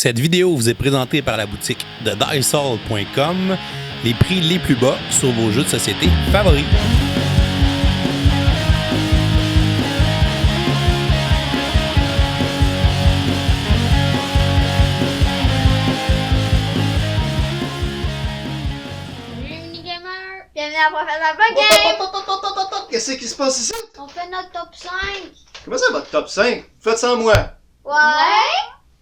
Cette vidéo vous est présentée par la boutique de Dicehall.com, les prix les plus bas sur vos jeux de société favoris. Bienvenue à Professeur Game! Qu'est-ce qui se passe ici? On fait notre top 5. Comment ça, votre top 5? Faites sans moi. Ouais?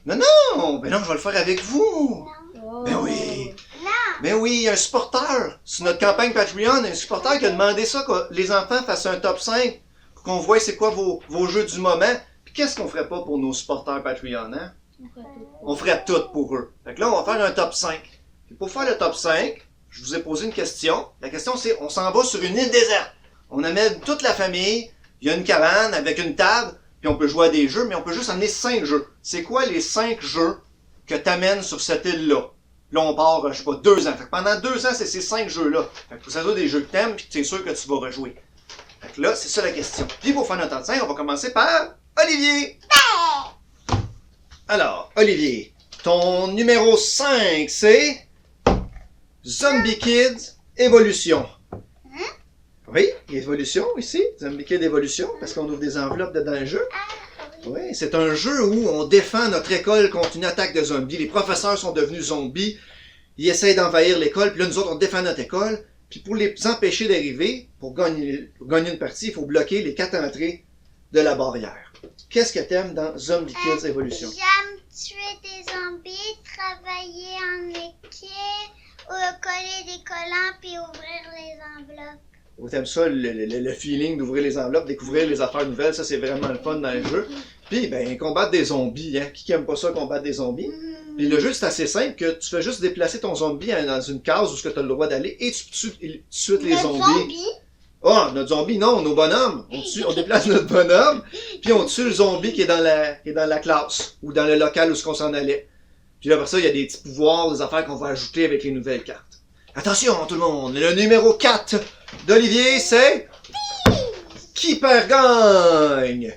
Non, ben non, je vais le faire avec vous. Oh. Ben oui. Non. Ben oui, un supporter. Sur notre campagne Patreon, un supporter qui a demandé ça, que les enfants fassent un top 5 pour qu'on voit c'est quoi vos jeux du moment. Puis qu'est-ce qu'on ferait pas pour nos supporters Patreon, hein? On ferait tout pour eux. Fait que là, on va faire un top 5. Puis pour faire le top 5, je vous ai posé une question. La question, c'est, on s'en va sur une île déserte. On amène toute la famille, il y a une cabane avec une table, puis on peut jouer à des jeux, mais on peut juste amener 5 jeux. C'est quoi les 5 jeux que t'amènes sur cette île-là? Là, on part, je sais pas, 2 ans. Fait que pendant 2 ans, c'est ces 5 jeux-là. Fait que ça doit des jeux que t'aimes, puis que t'es sûr que tu vas rejouer. Fait que là, c'est ça la question. Puis pour faire notre top 5, on va commencer par Olivier. Alors, Olivier, ton numéro 5, c'est Zombie Kids Evolution. Oui, Evolution ici, Zombie Kids Evolution, parce qu'on ouvre des enveloppes dedans le jeu. Oui, c'est un jeu où on défend notre école contre une attaque de zombies. Les professeurs sont devenus zombies, ils essayent d'envahir l'école, puis là, nous autres, on défend notre école. Puis pour les empêcher d'arriver, pour gagner une partie, il faut bloquer les 4 entrées de la barrière. Qu'est-ce que t'aimes dans Zombie Kids Evolution? J'aime tuer des zombies, travailler en équipe, coller des collants puis ouvrir les enveloppes. T'aimes ça, le feeling d'ouvrir les enveloppes, découvrir les affaires nouvelles, ça c'est vraiment le fun dans le jeu. Puis, ben, combattre des zombies, hein. Qui aime pas ça, combattre des zombies? Puis le jeu c'est assez simple que tu fais juste déplacer ton zombie dans une case où tu as le droit d'aller et tu tues tout de suite les zombies. Oh, notre zombie, non, nos bonhommes. On déplace notre bonhomme, puis on tue le zombie qui est dans la classe, ou dans le local où on s'en allait. Puis là, après ça, il y a des petits pouvoirs, des affaires qu'on va ajouter avec les nouvelles cartes. Attention tout le monde, le numéro 4 d'Olivier, c'est... Qui perd gagne!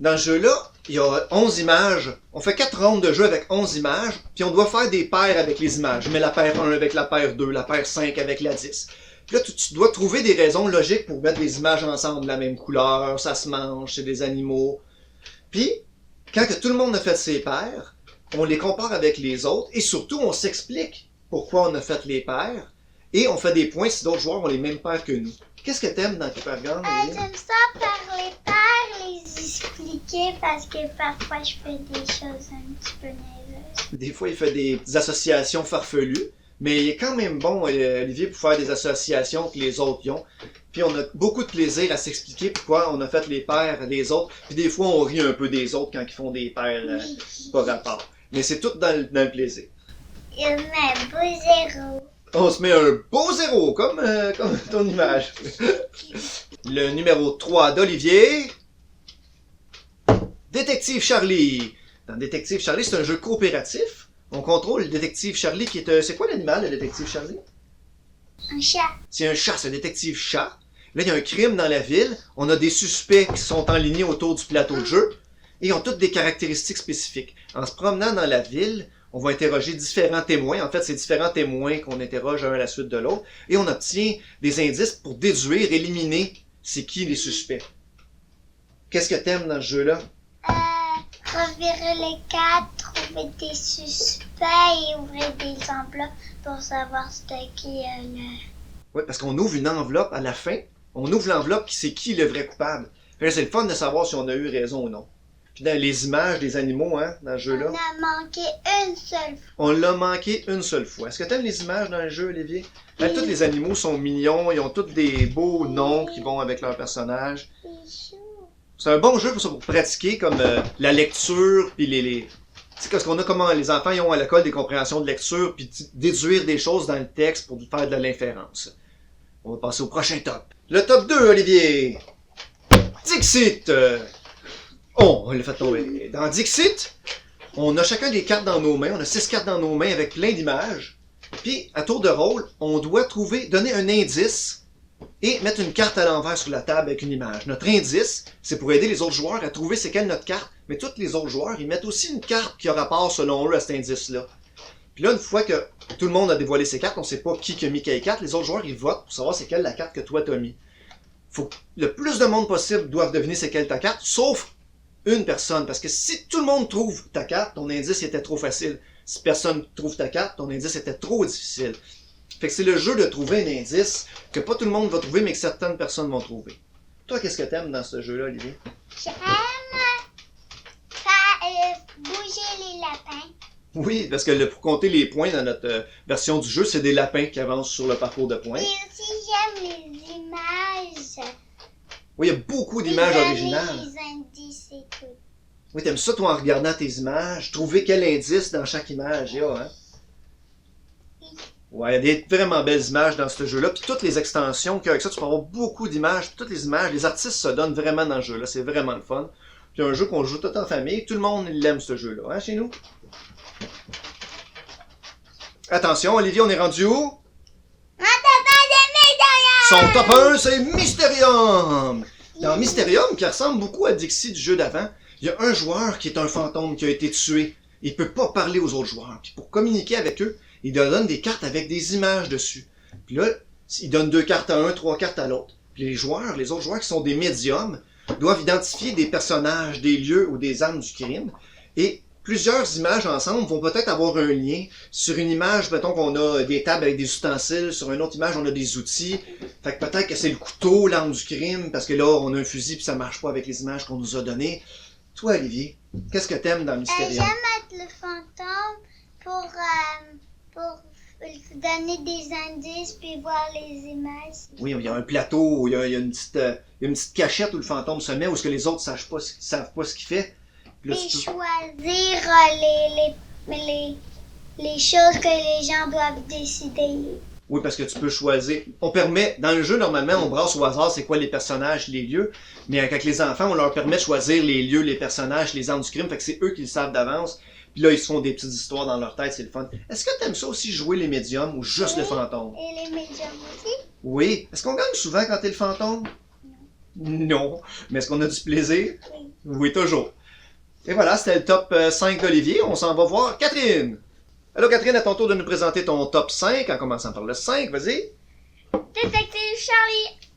Dans ce jeu-là, il y a 11 images. On fait 4 rondes de jeu avec 11 images, puis on doit faire des paires avec les images. Je mets la paire 1 avec la paire 2, la paire 5 avec la 10. Puis là, tu dois trouver des raisons logiques pour mettre des images ensemble, la même couleur, ça se mange, c'est des animaux. Puis, quand que tout le monde a fait ses paires, on les compare avec les autres, et surtout, on s'explique pourquoi on a fait les paires, et on fait des points si d'autres joueurs ont les mêmes paires que nous. Qu'est-ce que t'aimes dans Qui perd gagne? J'aime ça faire les paires, les expliquer parce que parfois je fais des choses un petit peu niaiseuses. Des fois, il fait des associations farfelues, mais il est quand même bon, Olivier, pour faire des associations que les autres y ont. Puis on a beaucoup de plaisir à s'expliquer pourquoi on a fait les paires des autres. Puis des fois, on rit un peu des autres quand ils font des paires pas rapport. Mais c'est tout dans le plaisir. Je mets un beau 0. On se met un beau 0, comme ton image. Le numéro 3 d'Olivier. Détective Charlie. Dans Détective Charlie, c'est un jeu coopératif. On contrôle le détective Charlie qui est... C'est quoi l'animal, le détective Charlie? Un chat. C'est un chat, c'est un détective chat. Là, il y a un crime dans la ville. On a des suspects qui sont enlignés autour du plateau de jeu. Et ils ont toutes des caractéristiques spécifiques. En se promenant dans la ville, on va interroger différents témoins. En fait, c'est différents témoins qu'on interroge un à la suite de l'autre. Et on obtient des indices pour déduire, éliminer c'est qui les suspects. Qu'est-ce que t'aimes dans ce jeu-là? Revirer les cartes, trouver des suspects et ouvrir des enveloppes pour savoir c'était qui le... Oui, parce qu'on ouvre une enveloppe à la fin. On ouvre l'enveloppe qui c'est qui le vrai coupable. Fait que c'est le fun de savoir si on a eu raison ou non. Puis dans les images des animaux, hein, dans ce jeu-là. On a manqué une seule fois. On l'a manqué une seule fois. Est-ce que t'aimes les images dans le jeu, Olivier? Ben, tous les animaux sont mignons, ils ont tous des beaux noms qui vont avec leur personnage. C'est un bon jeu pour pratiquer comme la lecture, puis les... C'est parce qu'on a comment les enfants ils ont à l'école des compréhensions de lecture, puis déduire des choses dans le texte pour faire de l'inférence. On va passer au prochain top. Le top 2, Olivier! Dixit! On l'a fait tomber. Dans Dixit, on a chacun des cartes dans nos mains. On a 6 cartes dans nos mains avec plein d'images. Puis, à tour de rôle, on doit donner un indice et mettre une carte à l'envers sur la table avec une image. Notre indice, c'est pour aider les autres joueurs à trouver c'est quelle notre carte, mais tous les autres joueurs, ils mettent aussi une carte qui a rapport selon eux à cet indice-là. Puis là, une fois que tout le monde a dévoilé ses cartes, on sait pas qui a mis quelle carte, les autres joueurs, ils votent pour savoir c'est quelle la carte que toi t'as mis. Faut que le plus de monde possible doivent deviner c'est quelle ta carte, sauf une personne, parce que si tout le monde trouve ta carte, ton indice était trop facile. Si personne trouve ta carte, ton indice était trop difficile. Fait que c'est le jeu de trouver un indice que pas tout le monde va trouver, mais que certaines personnes vont trouver. Toi, qu'est-ce que t'aimes dans ce jeu-là, Olivier? J'aime bouger les lapins. Oui, parce que pour compter les points dans notre version du jeu, c'est des lapins qui avancent sur le parcours de points. Et aussi, j'aime les images. Oui, il y a beaucoup d'images originales. Les indices et tout. Oui, t'aimes ça, toi, en regardant tes images, trouver quel indice dans chaque image il y a, hein? Ouais, il y a des vraiment belles images dans ce jeu-là, puis toutes les extensions qu'il y a avec ça, tu peux avoir beaucoup d'images, puis toutes les images, les artistes se donnent vraiment dans le jeu-là, c'est vraiment le fun. Puis un jeu qu'on joue tout en famille, tout le monde l'aime ce jeu-là, hein, chez nous? Attention, Olivier, on est rendu où? Son top 1, c'est Mysterium! Dans Mysterium, qui ressemble beaucoup à Dixie du jeu d'avant, il y a un joueur qui est un fantôme qui a été tué. Il peut pas parler aux autres joueurs. Puis pour communiquer avec eux, il leur donne des cartes avec des images dessus. Puis là, il donne 2 cartes à un, 3 cartes à l'autre. Puis les autres joueurs qui sont des médiums, doivent identifier des personnages, des lieux ou des armes du crime. Et plusieurs images ensemble vont peut-être avoir un lien. Sur une image, mettons qu'on a des tables avec des ustensiles. Sur une autre image, on a des outils. Fait que peut-être que c'est le couteau, l'arme du crime, parce que là, on a un fusil puis ça marche pas avec les images qu'on nous a données. Toi, Olivier, qu'est-ce que t'aimes dans Mysterium? J'aime être le fantôme pour donner des indices puis voir les images. Oui, il y a un plateau, il y a une petite cachette où le fantôme se met, où est-ce que les autres savent pas ce qu'il fait. Puis là, Et tu peux- choisir les choses que les gens doivent décider. Oui, parce que tu peux choisir. On permet, dans le jeu, normalement, on brasse au hasard c'est quoi les personnages, les lieux, mais avec les enfants, on leur permet de choisir les lieux, les personnages, les armes du crime, fait que c'est eux qui le savent d'avance. Puis là, ils se font des petites histoires dans leur tête, c'est le fun. Est-ce que t'aimes ça aussi, jouer les médiums ou juste le fantôme? Et les médiums aussi. Oui. Est-ce qu'on gagne souvent quand t'es le fantôme? Non. Mais est-ce qu'on a du plaisir? Oui. Oui, toujours. Et voilà, c'était le top 5 d'Olivier. On s'en va voir Catherine. Allô Catherine, à ton tour de nous présenter ton top 5, en commençant par le 5, vas-y. Détective Charlie.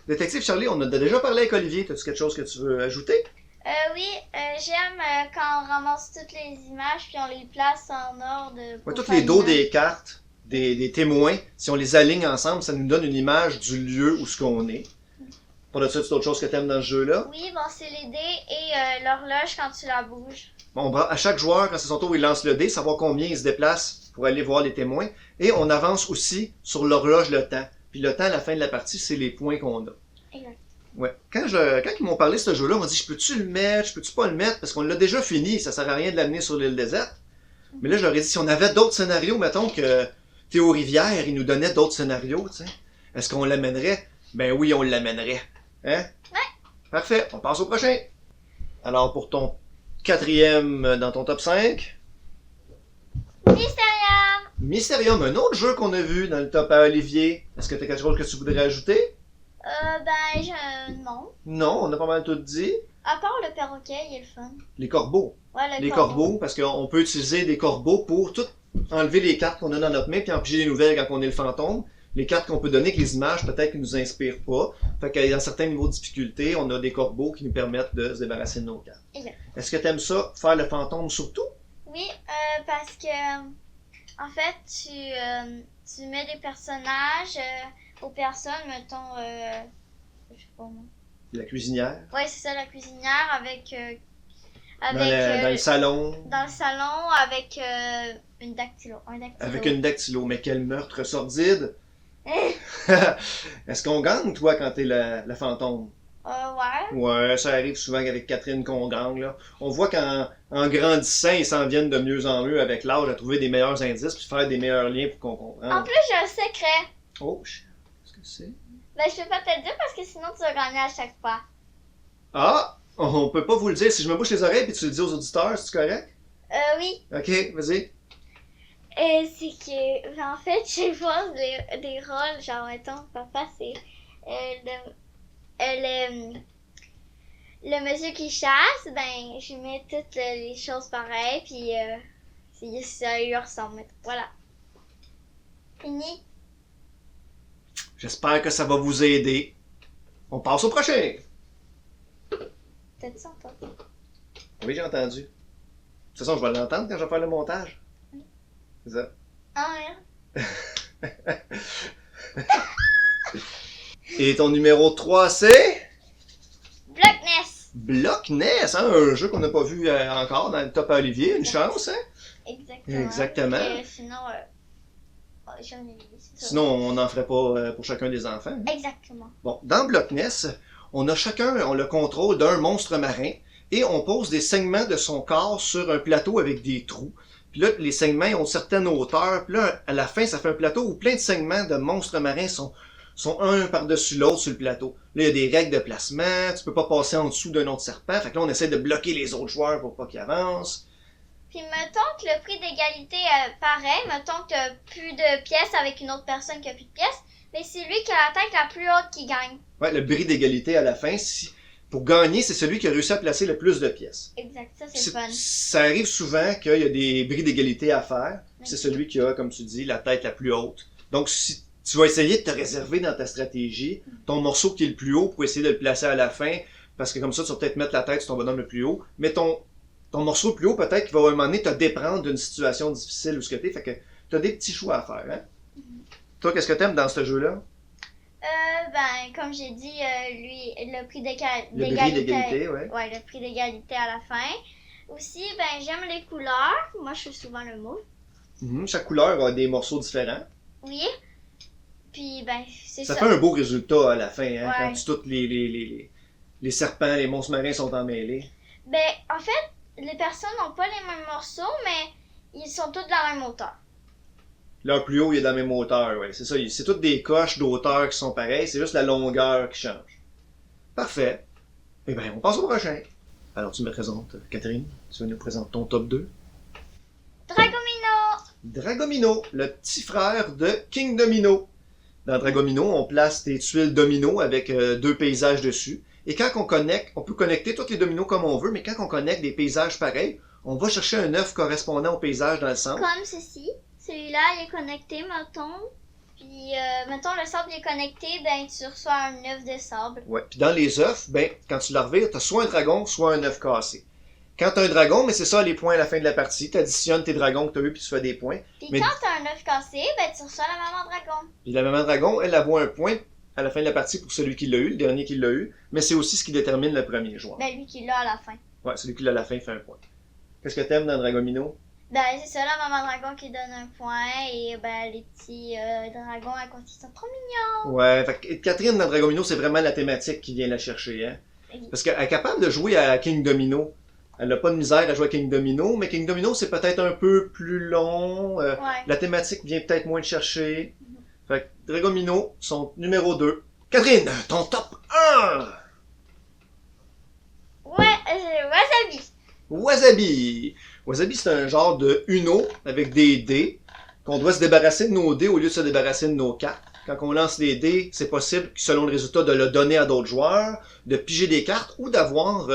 Détective Charlie, on a déjà parlé avec Olivier. T'as-tu quelque chose que tu veux ajouter? Oui, j'aime quand on ramasse toutes les images puis on les place en ordre. Ouais, pour toutes faire les dos l'image. des cartes, des témoins, si on les aligne ensemble, ça nous donne une image du lieu où ce qu'on est. Pour de ça, c'est autre chose que t'aimes dans ce jeu-là. Oui, bon, c'est les dés et l'horloge quand tu la bouges. Bon, à chaque joueur, quand c'est son tour, il lance le dé, savoir combien il se déplace pour aller voir les témoins. Et on avance aussi sur l'horloge le temps. Puis le temps, à la fin de la partie, c'est les points qu'on a. Exact. Ouais. Quand ils m'ont parlé de ce jeu-là, on m'a dit, je peux-tu le mettre, je peux-tu pas le mettre, parce qu'on l'a déjà fini, ça sert à rien de l'amener sur l'île déserte. Mais là, je leur ai dit, si on avait d'autres scénarios, mettons que Théo Rivière, il nous donnait d'autres scénarios, tu sais, est-ce qu'on l'amènerait? Ben oui, on l'amènerait. Hein? Ouais. Parfait, on passe au prochain. Alors, pour ton 4e dans ton top 5, Mysterium! Mysterium, un autre jeu qu'on a vu dans le top à Olivier. Est-ce que tu as quelque chose que tu voudrais ajouter? Non. Non, on a pas mal tout dit. À part le perroquet, il est le fun. Les corbeaux. Ouais, Les corbeaux, parce qu'on peut utiliser des corbeaux pour tout enlever les cartes qu'on a dans notre main puis empiger les nouvelles quand on est le fantôme. Les cartes qu'on peut donner avec les images, peut-être qu'ils nous inspirent pas. Fait qu'il y a un certain niveau de difficulté, on a des corbeaux qui nous permettent de se débarrasser de nos cartes. Exact. Est-ce que tu aimes ça, faire le fantôme surtout? Oui, parce que en fait, tu mets des personnages aux personnes, mettons, je sais pas moi. La cuisinière? Ouais, c'est ça, la cuisinière avec Dans le salon? dans le salon avec une dactylo, un dactylo. Avec une dactylo, mais quel meurtre sordide! Est-ce qu'on gagne, toi, quand t'es la fantôme? Ouais. Ouais, ça arrive souvent avec Catherine qu'on gagne, là. On voit qu'en grandissant, ils s'en viennent de mieux en mieux avec l'âge à trouver des meilleurs indices puis faire des meilleurs liens pour qu'on comprenne. En plus, j'ai un secret. Oh, qu'est-ce que c'est? Ben, je peux pas te le dire parce que sinon tu vas gagner à chaque fois. Ah! On peut pas vous le dire. Si je me bouche les oreilles puis tu le dis aux auditeurs, c'est correct? Oui. Ok, vas-y. C'est que, en fait, je pense des rôles, genre, mettons, papa, c'est le monsieur qui chasse, ben, je mets toutes les choses pareilles, puis ça lui ressemble. Voilà. Fini. J'espère que ça va vous aider. On passe au prochain. T'as-tu ça entendu? Oui, j'ai entendu. De toute façon, je vais l'entendre quand je vais faire le montage. Oui. C'est ça. Ah, merde. Et ton numéro 3, c'est... Block Ness. Block Ness, hein? Un jeu qu'on n'a pas vu encore dans le top à Olivier. Une chance, hein? Exactement. Exactement. Sinon, j'en ai dit, c'est ça. Sinon, on n'en ferait pas pour chacun des enfants. Exactement. Bon, dans Block Ness, on a chacun le contrôle d'un monstre marin et on pose des segments de son corps sur un plateau avec des trous. Puis là, les segments ont une certaine hauteur. Puis là, à la fin, ça fait un plateau où plein de segments de monstres marins sont un par-dessus l'autre sur le plateau. Là, il y a des règles de placement. Tu peux pas passer en dessous d'un autre serpent. Fait que là, on essaie de bloquer les autres joueurs pour pas qu'ils avancent. Puis mettons que le prix d'égalité est pareil. Mettons que t'as plus de pièces avec une autre personne qui a plus de pièces. Mais c'est lui qui a la tête la plus haute qui gagne. Ouais, le bris d'égalité à la fin, pour gagner, c'est celui qui a réussi à placer le plus de pièces. Exact, ça c'est fun. Ça arrive souvent qu'il y a des bris d'égalité à faire. C'est celui qui a, comme tu dis, la tête la plus haute. Donc, si tu vas essayer de te réserver dans ta stratégie ton morceau qui est le plus haut pour essayer de le placer à la fin, parce que comme ça, tu vas peut-être mettre la tête sur ton bonhomme le plus haut. Mais ton morceau le plus haut, peut-être qu'il va à un moment donné te déprendre d'une situation difficile ou ce que t'es. Fait que tu as des petits choix à faire. Hein? Toi, qu'est-ce que t'aimes dans ce jeu-là? Ben, comme j'ai dit, lui, le prix d'égalité. Le bris d'égalité, ouais. Ouais, le prix d'égalité à la fin. Aussi, ben, j'aime les couleurs. Moi, je suis souvent le mauve. Chaque couleur a des morceaux différents. Oui. Puis, ben, c'est ça. Ça fait un beau résultat à la fin, hein, Ouais. quand tous les serpents, les monstres marins sont emmêlés. Ben, en fait, les personnes n'ont pas les mêmes morceaux, mais ils sont tous de la même hauteur. Là, plus haut, il est dans la même hauteur, ouais. C'est ça, c'est toutes des coches d'auteur qui sont pareilles, c'est juste la longueur qui change. Parfait. Eh bien, on passe au prochain. Alors, tu me présentes, Catherine, tu nous présenter ton top 2. Dragomino! Dragomino, le petit frère de King Domino. Dans Dragomino, on place des tuiles domino avec 2 paysages dessus. Et quand on connecte, on peut connecter tous les dominos comme on veut, mais quand on connecte des paysages pareils, on va chercher un œuf correspondant au paysage dans le centre. Comme ceci. Celui-là, il est connecté, mettons. Puis, mettons, le sable il est connecté, ben, tu reçois un œuf de sable. Ouais. Puis dans les œufs, ben, quand tu la revires, t'as soit un dragon, soit un œuf cassé. Quand t'as un dragon, mais c'est ça les points à la fin de la partie, t'additionnes tes dragons que t'as eu puis tu fais des points. Puis Mais- quand t'as un œuf cassé, ben, tu reçois la maman dragon. Puis la maman dragon, elle vaut un point à la fin de la partie pour celui qui l'a eu, le dernier qui l'a eu, mais c'est aussi ce qui détermine le premier joueur. Ben, lui qui l'a à la fin. Ouais, celui qui l'a à la fin fait un point. Qu'est-ce que t'aimes dans Dragomino? Ben, c'est ça, la maman dragon qui donne un point. Et, ben, les petits dragons à côté, ils sont trop mignons. Ouais, fait que Catherine dans Dragomino, c'est vraiment la thématique qui vient la chercher, hein? Oui. Parce qu'elle est capable de jouer à King Domino. Elle n'a pas de misère à jouer à King Domino, mais King Domino, c'est peut-être un peu plus long. Ouais. La thématique vient peut-être moins le chercher. Fait que Dragomino, son numéro 2. Catherine, ton top 1! Ouais, wasabi. Wasabi! Wasabi, c'est un genre de Uno avec des dés, qu'on doit se débarrasser de nos dés au lieu de se débarrasser de nos cartes. Quand on lance les dés, c'est possible, selon le résultat, de le donner à d'autres joueurs, de piger des cartes ou d'avoir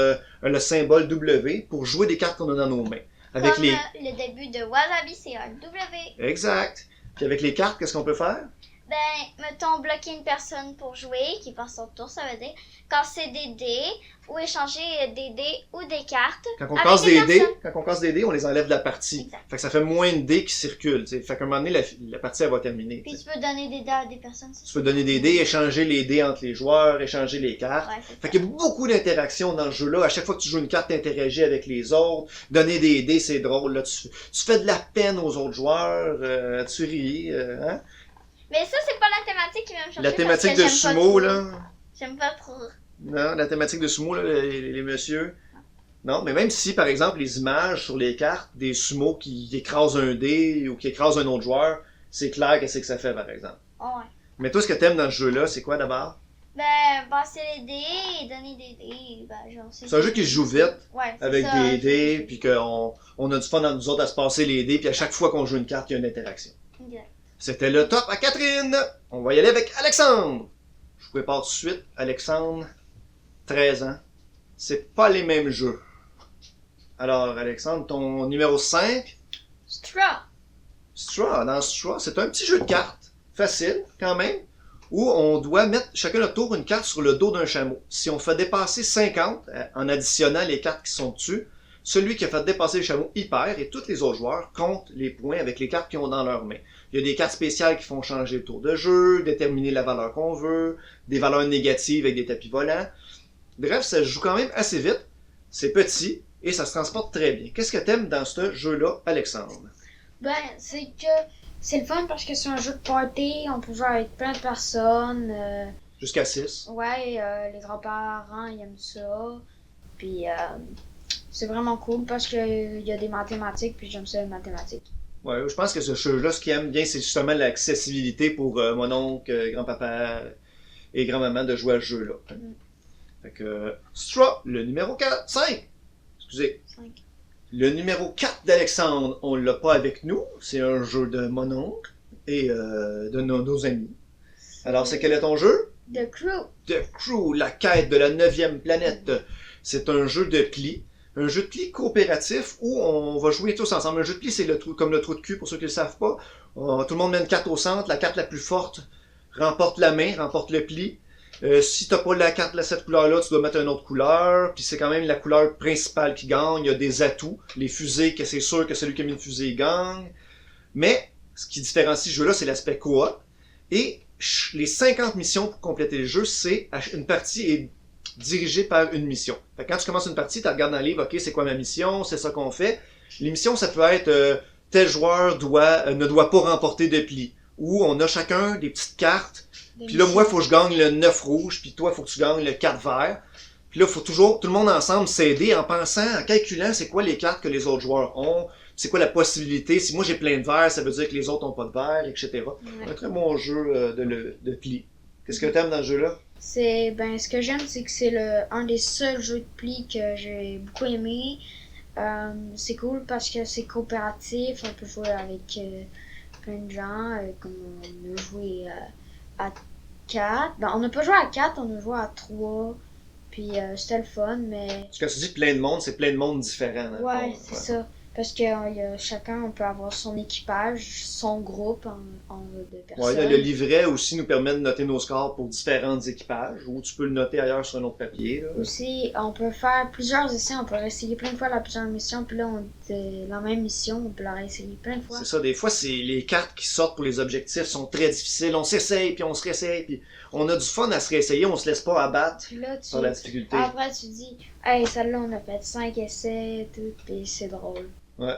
le symbole W pour jouer des cartes qu'on a dans nos mains. Avec Comme les... le début de wasabi, c'est un W. Exact. Puis avec les cartes, qu'est-ce qu'on peut faire? Ben, mettons, bloquer une personne pour jouer, qui passe son tour, ça veut dire casser des dés, ou échanger des dés ou des cartes. Quand on avec casse des des dés, personnes. on les enlève de la partie. Exact. Fait que ça fait moins de dés qui circulent. T'sais. Fait qu'à un moment donné, la partie, elle va terminer. Puis T'sais. tu peux donner des dés à des personnes. Tu peux donner des dés, échanger les dés entre les joueurs, échanger les cartes. Ouais, c'est Fait ça. qu'il y a beaucoup d'interactions dans ce jeu-là. À chaque fois que tu joues une carte, tu interagis avec les autres. Donner des dés, c'est drôle. Là, tu fais de la peine aux autres joueurs. Tu ris. Hein? Mais ça, c'est pas la thématique qui vient me chercher. La thématique parce que de j'aime pas sumo, trop. là. J'aime pas trop. Non, la thématique de sumo, là, les messieurs. Non, mais même si, par exemple, les images sur les cartes des sumos qui écrasent un dé ou qui écrasent un autre joueur, c'est clair qu'est-ce que ça fait, par exemple. Oh, ouais. Mais toi, ce que t'aimes dans ce jeu-là, c'est quoi d'abord? Ben, passer les dés et donner des dés. Ben, genre, C'est un jeu qui se joue vite, ouais, c'est avec ça, des dés, puis qu'on a du fun dans nous autres à se passer les dés, puis à chaque fois qu'on joue une carte, il y a une interaction. Exact. C'était le top à Catherine! On va y aller avec Alexandre! je vous prépare tout de suite. Alexandre, 13 ans. C'est pas les mêmes jeux. Alors, Alexandre, ton numéro 5. Straw. Straw. Dans Straw, c'est un petit jeu de cartes. Facile, quand même. Où on doit mettre chacun notre tour une carte sur le dos d'un chameau. Si on fait dépasser 50, en additionnant les cartes qui sont dessus, celui qui a fait dépasser le chameau, il perd, et tous les autres joueurs comptent les points avec les cartes qu'ils ont dans leurs mains. Il y a des cartes spéciales qui font changer le tour de jeu, déterminer la valeur qu'on veut, des valeurs négatives avec des tapis volants. Bref, ça se joue quand même assez vite, c'est petit, et ça se transporte très bien. Qu'est-ce que t'aimes dans ce jeu-là, Alexandre? Ben, c'est que c'est le fun parce que c'est un jeu de party, on peut jouer avec plein de personnes. Jusqu'à 6. Ouais, les grands-parents, ils aiment ça. Puis, c'est vraiment cool parce qu'il y a des mathématiques, puis j'aime ça les mathématiques. Ouais, je pense que ce jeu-là, ce qu'il aime bien, c'est justement l'accessibilité pour mon oncle, grand-papa et grand-maman de jouer à ce jeu-là. Fait que, Straw, le numéro 4, 5. Excusez. 5. Le numéro 4 d'Alexandre, on l'a pas avec nous. C'est un jeu de mon oncle et de nos amis. Alors, c'est quel est ton jeu? The Crew. The Crew, la quête de la 9e planète. C'est un jeu de pli. Un jeu de pli coopératif où on va jouer tous ensemble. Un jeu de pli, c'est comme le trou de cul, pour ceux qui ne le savent pas. Tout le monde met une carte au centre. La carte la plus forte remporte la main, remporte le pli. Si t'as pas la carte de cette couleur-là, tu dois mettre une autre couleur. Puis c'est quand même la couleur principale qui gagne. Il y a des atouts. Les fusées, que c'est sûr que celui qui a mis une fusée gagne. Mais ce qui différencie ce jeu-là, c'est l'aspect coop. Et les 50 missions pour compléter le jeu, c'est une partie est dirigée par une mission. Fait que quand tu commences une partie, tu regardes dans le livre, ok, c'est quoi ma mission, c'est ça qu'on fait. Les missions, ça peut être tel joueur ne doit pas remporter de pli. Ou on a chacun des petites cartes. Puis là, moi, il faut que je gagne le 9 rouge, puis toi, il faut que tu gagnes le 4 vert. Puis là, il faut toujours, tout le monde ensemble, s'aider en pensant, en calculant c'est quoi les cartes que les autres joueurs ont, c'est quoi la possibilité. Si moi j'ai plein de verts, ça veut dire que les autres n'ont pas de verts, etc. Ouais. Un très bon jeu de pli. Qu'est-ce que t'aimes dans ce jeu-là? Ce que j'aime, c'est que c'est un des seuls jeux de pli que j'ai beaucoup aimé. C'est cool parce que c'est coopératif, on peut jouer avec plein de gens, comme on a joué à 4. Ben, on n'a pas joué à 4, on a joué à 3. Puis c'était le fun, mais... Quand tu dis plein de monde, c'est plein de monde différent. Ouais, c'est ça. Parce que chacun, on peut avoir son équipage, son groupe de personnes. Ouais, le livret aussi nous permet de noter nos scores pour différents équipages, ou tu peux le noter ailleurs sur un autre papier. Là. Aussi, on peut faire plusieurs essais, on peut essayer plein de fois la plusieurs missions, puis là, la même mission, on peut la réessayer plein de fois. C'est ça, des fois, c'est les cartes qui sortent pour les objectifs sont très difficiles. On s'essaye, puis on se réessaye, puis on a du fun à se réessayer, on se laisse pas abattre par la difficulté. Après, tu dis, hey, celle-là, on a fait 5 essais, tout, puis c'est drôle. Ouais.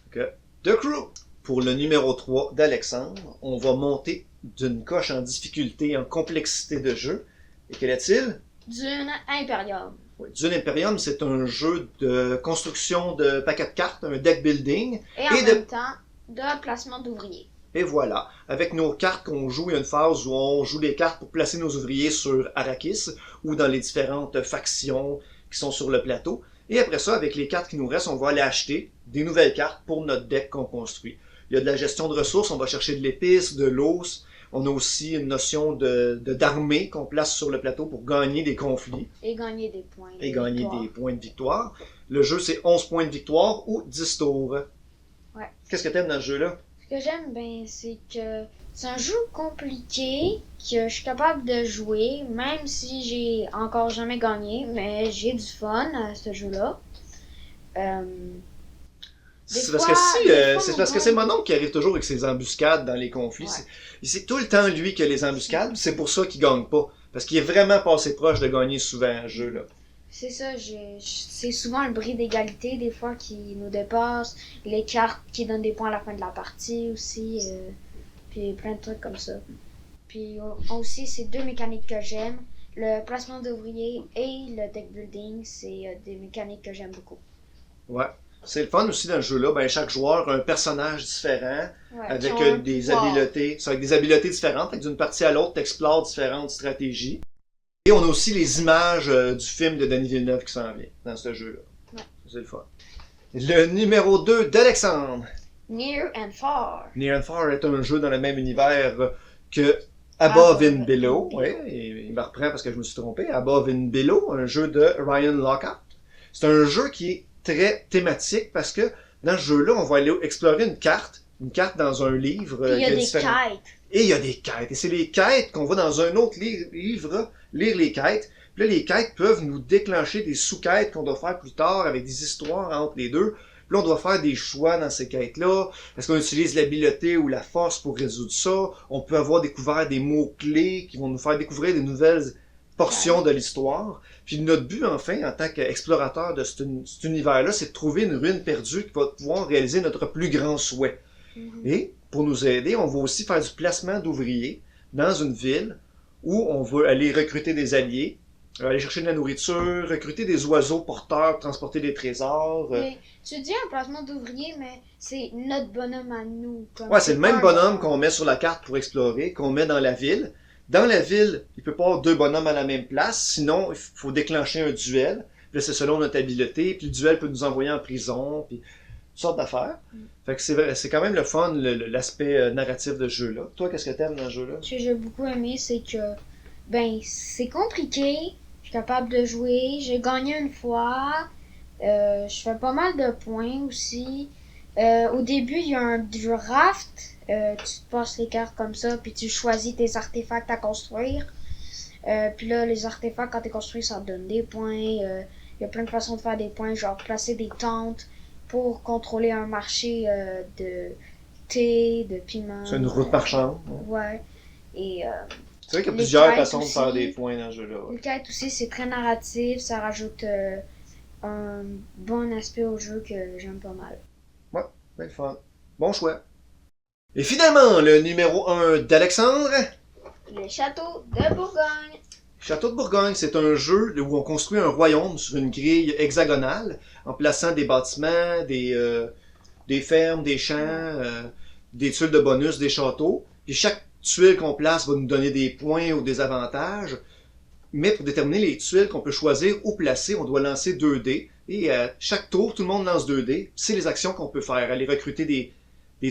Okay. The Crew. Pour le numéro 3 d'Alexandre, on va monter d'une coche en difficulté, en complexité de jeu. Et quel est-il? Dune Imperium. Oui, Dune Imperium, c'est un jeu de construction de paquets de cartes, un deck building. Et en même temps, de placement d'ouvriers. Et voilà, avec nos cartes qu'on joue, il y a une phase où on joue les cartes pour placer nos ouvriers sur Arrakis ou dans les différentes factions qui sont sur le plateau. Et après ça, avec les cartes qui nous restent, on va aller acheter des nouvelles cartes pour notre deck qu'on construit. Il y a de la gestion de ressources, on va chercher de l'épice, de l'os. On a aussi une notion d'armée qu'on place sur le plateau pour gagner des conflits. Et gagner des points de victoire. Gagner des points de victoire. Le jeu, c'est 11 points de victoire ou 10 tours. Ouais. Qu'est-ce que t'aimes dans ce jeu-là? Ce que j'aime, c'est que c'est un jeu compliqué que je suis capable de jouer, même si j'ai encore jamais gagné, mais j'ai du fun à ce jeu-là. C'est parce que c'est mon oncle qui arrive toujours avec ses embuscades dans les conflits. Ouais. C'est tout le temps lui qui a les embuscades, c'est pour ça qu'il gagne pas. Parce qu'il est vraiment passé proche de gagner souvent un jeu là. C'est ça, c'est souvent le bris d'égalité des fois qui nous dépasse, les cartes qui donnent des points à la fin de la partie aussi, puis plein de trucs comme ça. Puis aussi, c'est deux mécaniques que j'aime, le placement d'ouvriers et le deck building, c'est des mécaniques que j'aime beaucoup. Ouais. C'est le fun aussi dans ce jeu-là, ben chaque joueur a un personnage différent, ouais, avec des habiletés. C'est avec des habiletés différentes, fait que d'une partie à l'autre, tu explores différentes stratégies. Et on a aussi les images du film de Denis Villeneuve qui s'en vient dans ce jeu-là. Ouais. C'est le fun. Le numéro 2 d'Alexandre. Near and Far. Near and Far est un jeu dans le même univers que Above and Below, oui, il me reprend parce que je me suis trompé. Above and Below, un jeu de Ryan Lockhart. C'est un jeu qui est très thématique parce que dans ce jeu-là, on va aller explorer une carte dans un livre. Puis il y a qui est des différent. quêtes. Et il y a des quêtes. Et c'est les quêtes qu'on va dans un autre livre, lire les quêtes. Puis là, les quêtes peuvent nous déclencher des sous-quêtes qu'on doit faire plus tard avec des histoires entre les deux. Puis là, on doit faire des choix dans ces quêtes-là. Est-ce qu'on utilise l'habileté ou la force pour résoudre ça? On peut avoir découvert des mots-clés qui vont nous faire découvrir des nouvelles portions de l'histoire. Puis notre but, enfin, en tant qu'explorateur de cet univers-là, c'est de trouver une ruine perdue qui va pouvoir réaliser notre plus grand souhait. Et pour nous aider, on va aussi faire du placement d'ouvriers dans une ville où on va aller recruter des alliés, aller chercher de la nourriture, recruter des oiseaux porteurs, transporter des trésors. Mais tu dis un placement d'ouvrier, mais c'est notre bonhomme à nous. Ouais, c'est le même bonhomme qu'on met sur la carte pour explorer, qu'on met dans la ville. Dans la ville, il peut pas y avoir deux bonhommes à la même place, sinon il faut déclencher un duel. Puis là, c'est selon notre habileté, puis le duel peut nous envoyer en prison, puis toutes sortes d'affaires. Fait que c'est quand même le fun, l'aspect narratif de ce jeu-là. Toi, qu'est-ce que t'aimes dans ce jeu-là? Ce que j'ai beaucoup aimé, c'est que, ben, c'est compliqué. Je suis capable de jouer. J'ai gagné une fois. Je fais pas mal de points aussi. Au début, il y a un draft. Tu te passes les cartes comme ça, puis tu choisis tes artefacts à construire. Puis là, les artefacts, quand t'es construit, ça te donne des points. Il y a plein de façons de faire des points, genre placer des tentes pour contrôler un marché de thé, de piment. C'est une route marchande. Ouais. Et C'est vrai qu'il y a les plusieurs quêtes façons de faire aussi. des points dans ce jeu-là. Ouais. les quêtes aussi, c'est très narratif. Ça rajoute un bon aspect au jeu que j'aime pas mal. Belle fun. Bon choix. Et finalement, le numéro 1 d'Alexandre. Le château de Bourgogne. Château de Bourgogne, c'est un jeu où on construit un royaume sur une grille hexagonale, en plaçant des bâtiments, des fermes, des champs, des tuiles de bonus, des châteaux. Puis chaque tuile qu'on place va nous donner des points ou des avantages. Mais pour déterminer les tuiles qu'on peut choisir ou placer, on doit lancer 2 dés. Et à chaque tour, tout le monde lance 2 dés. C'est les actions qu'on peut faire. Aller recruter des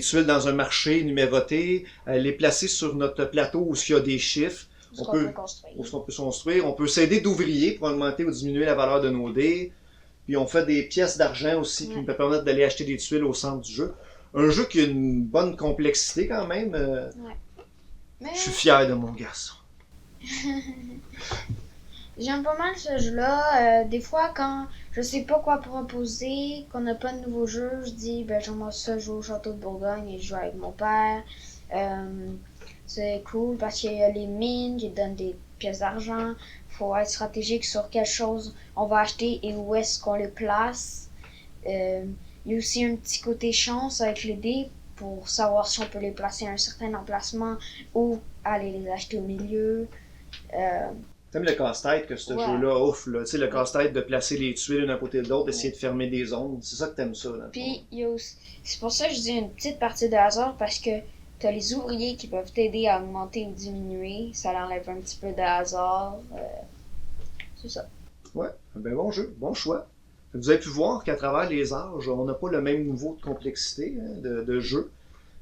tuiles dans un marché numéroté, les placer sur notre plateau où il y a des chiffres. Ce On qu'on peut- peut construire. Où on peut construire. On peut s'aider d'ouvriers pour augmenter ou diminuer la valeur de nos dés. Puis on fait des pièces d'argent aussi qui Ouais. nous permettent d'aller acheter des tuiles au centre du jeu. Un jeu qui a une bonne complexité quand même. Mais Je suis fier de mon garçon. j'aime pas mal ce jeu-là. Des fois, quand je sais pas quoi proposer, qu'on n'a pas de nouveaux jeux, je dis, ben j'aimerais ça jouer au château de Bourgogne et je joue avec mon père. C'est cool parce qu'il y a les mines qui donnent des pièces d'argent. Faut être stratégique sur quelle chose on va acheter et où est-ce qu'on les place. Il y a aussi un petit côté chance avec les dés pour savoir si on peut les placer à un certain emplacement ou aller les acheter au milieu. T'aimes le casse-tête que ce Ouais. jeu-là offre, là. Tu sais, le casse-tête de placer les tuiles l'une à côté de l'autre, d'essayer de fermer des zones. C'est ça que t'aimes ça, là. Puis il y a aussi, c'est pour ça que je dis une petite partie de hasard parce que t'as les ouvriers qui peuvent t'aider à augmenter ou diminuer. Ça enlève un petit peu de hasard. C'est ça. Ouais, ben bon jeu, bon choix. Vous avez pu voir qu'à travers les âges, on n'a pas le même niveau de complexité de jeu,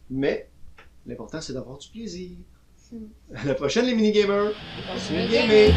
mais l'important c'est d'avoir du plaisir. À la prochaine les mini-gamers! Continuez de gamer!